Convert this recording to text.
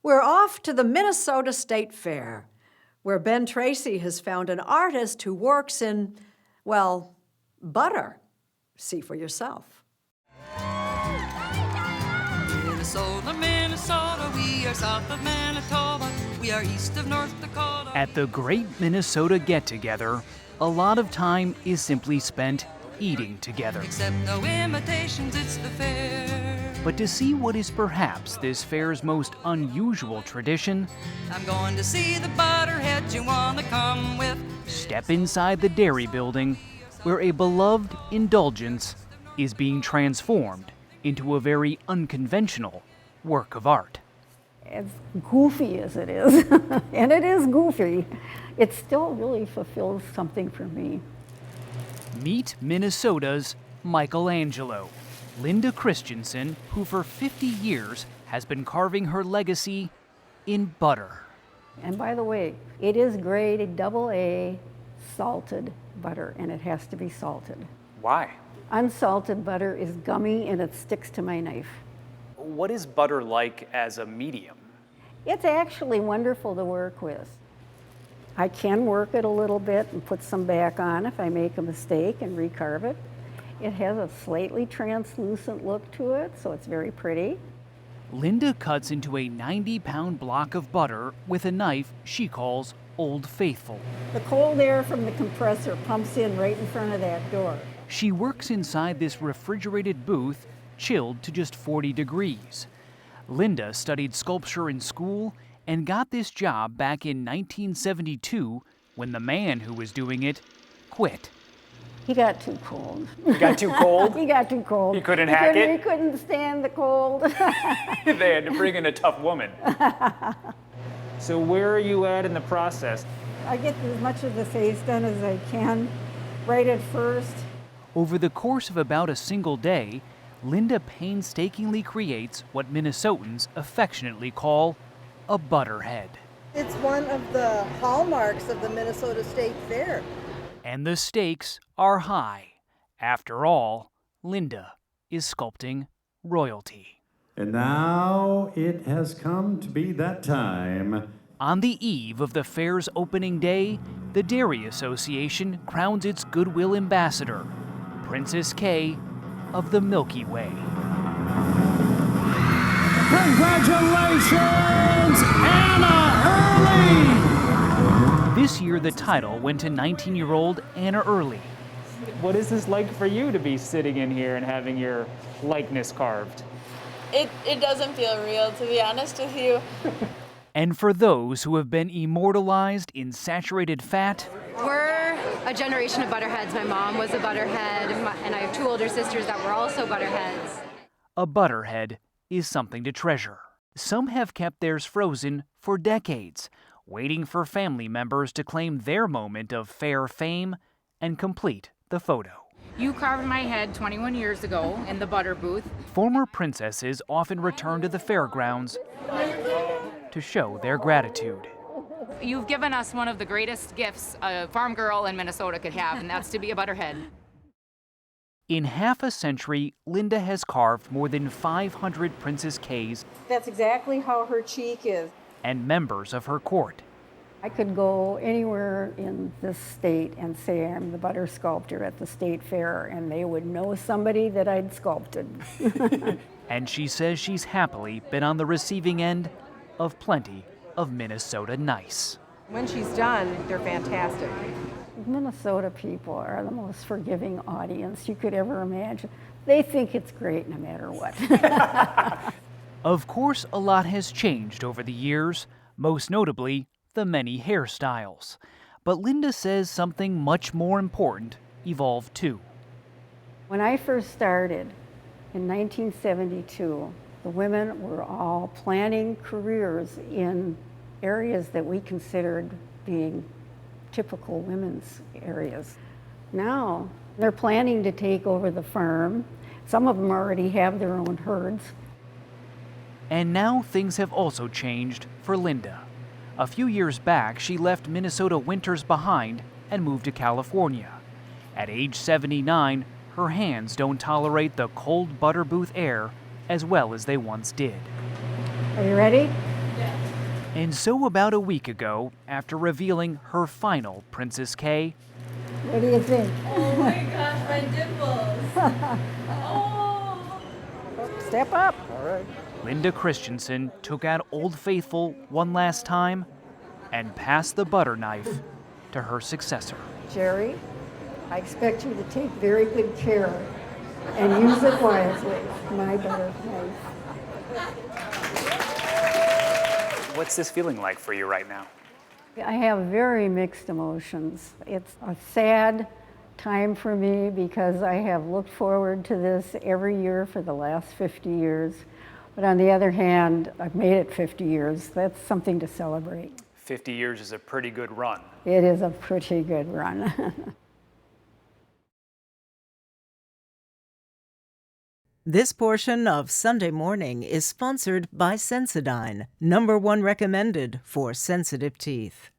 We're off to the Minnesota State Fair, where Ben Tracy has found an artist who works in, well, butter. See for yourself. Minnesota, Minnesota, we are south of Manitoba, we are east of North Dakota. At the Great Minnesota Get-Together, a lot of time is simply spent eating together. Except no imitations, it's the fair. But to see what is perhaps this fair's most unusual tradition, I'm going to see the butterheads you want to come with. step inside the dairy building where a beloved indulgence is being transformed into a very unconventional work of art. As goofy as it is, and it is goofy, it still really fulfills something for me. Meet Minnesota's Michelangelo, Linda Christensen, who for 50 years has been carving her legacy in butter. And by the way, it is grade AA salted butter, and it has to be salted. Why? Unsalted butter is gummy and it sticks to my knife. What is butter like as a medium? It's actually wonderful to work with. I can work it a little bit and put some back on if I make a mistake and recarve it. It has a slightly translucent look to it, so it's very pretty. Linda cuts into a 90-pound block of butter with a knife she calls Old Faithful. The cold air from the compressor pumps in right in front of that door. She works inside this refrigerated booth, chilled to just 40 degrees. Linda studied sculpture in school and got this job back in 1972 when the man who was doing it quit. He got too cold. He got too cold? He got too cold. He couldn't hack it? He couldn't stand the cold. They had to bring in a tough woman. So where are you at in the process? I get as much of the face done as I can right at first. Over the course of about a single day, Linda painstakingly creates what Minnesotans affectionately call a butterhead. It's one of the hallmarks of the Minnesota State Fair. And the stakes are high. After all, Linda is sculpting royalty. And now it has come to be that time. On the eve of the fair's opening day, the Dairy Association crowns its Goodwill Ambassador, Princess Kay of the Milky Way. Congratulations, Anna Early! This year, the title went to 19-year-old Anna Early. What is this like for you to be sitting in here and having your likeness carved? It doesn't feel real, to be honest with you. And for those who have been immortalized in saturated fat, we're a generation of butterheads. My mom was a butterhead, and I have two older sisters that were also butterheads. a butterhead is something to treasure. Some have kept theirs frozen for decades, waiting for family members to claim their moment of fair fame and complete the photo. You carved my head 21 years ago in the butter booth. Former princesses often return to the fairgrounds to show their gratitude. You've given us one of the greatest gifts a farm girl in Minnesota could have, and that's to be a butterhead. In half a century, Linda has carved more than 500 Princess Kays. That's exactly how her cheek is. And members of her court. I could go anywhere in this state and say I'm the butter sculptor at the state fair, and they would know somebody that I'd sculpted. And she says she's happily been on the receiving end of plenty of Minnesota nice. When she's done, they're fantastic. Minnesota people are the most forgiving audience you could ever imagine. They think it's great no matter what. Of course, a lot has changed over the years, most notably the many hairstyles. But Linda says something much more important evolved too. When I first started in 1972, the women were all planning careers in areas that we considered being typical women's areas. Now, they're planning to take over the farm. Some of them already have their own herds. And now things have also changed for Linda. A few years back, she left Minnesota winters behind and moved to California. At age 79, her hands don't tolerate the cold butter booth air as well as they once did. Are you ready? Yeah. And so about a week ago, after revealing her final Princess K, What do you think? Oh my gosh, my dimples. Oh. Step up. Linda Christensen took out Old Faithful one last time and passed the butter knife to her successor. Jerry, I expect you to take very good care and use it wisely. My butter knife. What's this feeling like for you right now? I have very mixed emotions. It's a sad time for me because I have looked forward to this every year for the last 50 years. But on the other hand, I've made it 50 years. That's something to celebrate. 50 years is a pretty good run. It is a pretty good run. This portion of Sunday Morning is sponsored by Sensodyne, #1 recommended for sensitive teeth.